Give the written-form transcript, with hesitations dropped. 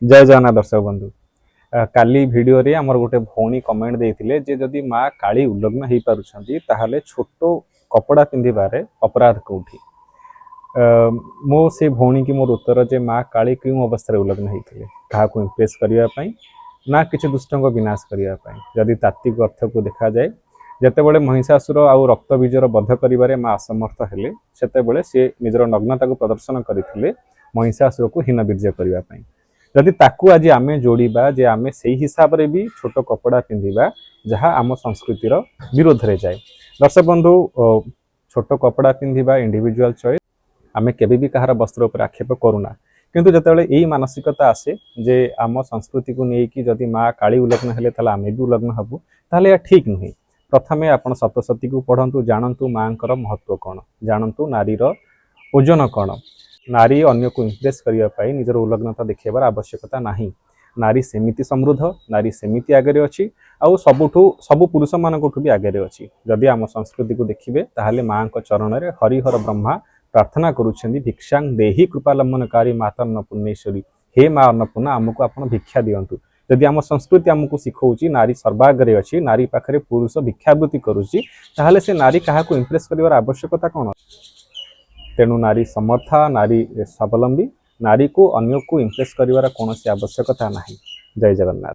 जय जगन्नाथ दर्शक बंधु। काली वीडियो रे हमर गोटे भौणी कमेंट देइथिले जे जदि माँ काली उल्लग्न हेई पारुछंती ताहाले छोटो कपड़ा पिंधिबारे अपराध कोठी। मो से भौणी की मोर उत्तर जे माँ काली क्यों अवस्था रे उल्लग्न हेइथिले काहाकू इम्प्रेस करिया पई ना किछि दुष्टंग विनाश करिया पई। जदि तात्विक अर्थ को देखा जाए जेतेबेले महिषासुर आउ रक्त बीजर बध करिबारे माँ असमर्थ हेले सेतेबेले से निजर नग्नता को प्रदर्शन करिथिले महिषासुर को हीनबीर्य करिया पई। जदि ताकू आज आमे जोड़ीबा जे आमे सेही हिसाब रे भी छोट कपड़ा पिंधिबा जहाँ आम संस्कृतिर विरोध रे जाए। दर्शक बंधु, छोट कपड़ा पिंधिबा इंडिविजुअल चॉइस, आमे केबे भी कहार वस्त्र उपर आक्षेप करूना। किंतु जतबेले एई मानसिकता आसे जे आम संस्कृति को नेकी जदि माँ काली उल्लग्न हेले ताले आमे भी उल्लग्न हबु ताले या ठीक नुहे। प्रथमे आपण सप्तशती को पढ़ंतु, जानंतु माँकर महत्व कौन, जानंतु नारीर ओजन कौन। नारी अन्य को इम्प्रेस करने निजर उल्लग्नता देखार आवश्यकता नहीं। नारी सेमिति समृद्ध, नारी सेमिति आगे अच्छी आउ सबु पुरुष मानकठू भी आगे अच्छी। जदि आम संस्कृति को देखिए ताहले माँ चरण में हरिहर ब्रह्मा प्रार्थना करुछंदी, भिक्षांग देहि कृपालंबनकारी माता अन्नपूर्णेश्वरी, हे माँ अन्नपूर्णा आमको आपण भिक्षा दियंतु। जदि आम संस्कृति आमको शिखौची नारी सर्वाग्रे अच्छी, नारी पाखरे पुरुष भिक्षावृत्ति करुच्ची, ताहले से नारी काहाको इम्प्रेस करिवार आवश्यकता कौन। तेणु नारी समर्था, नारी स्वावलंबी, नारी को अन्य को इम्प्रेस करिवार कौन आवश्यकता नहीं। जय जगन्नाथ।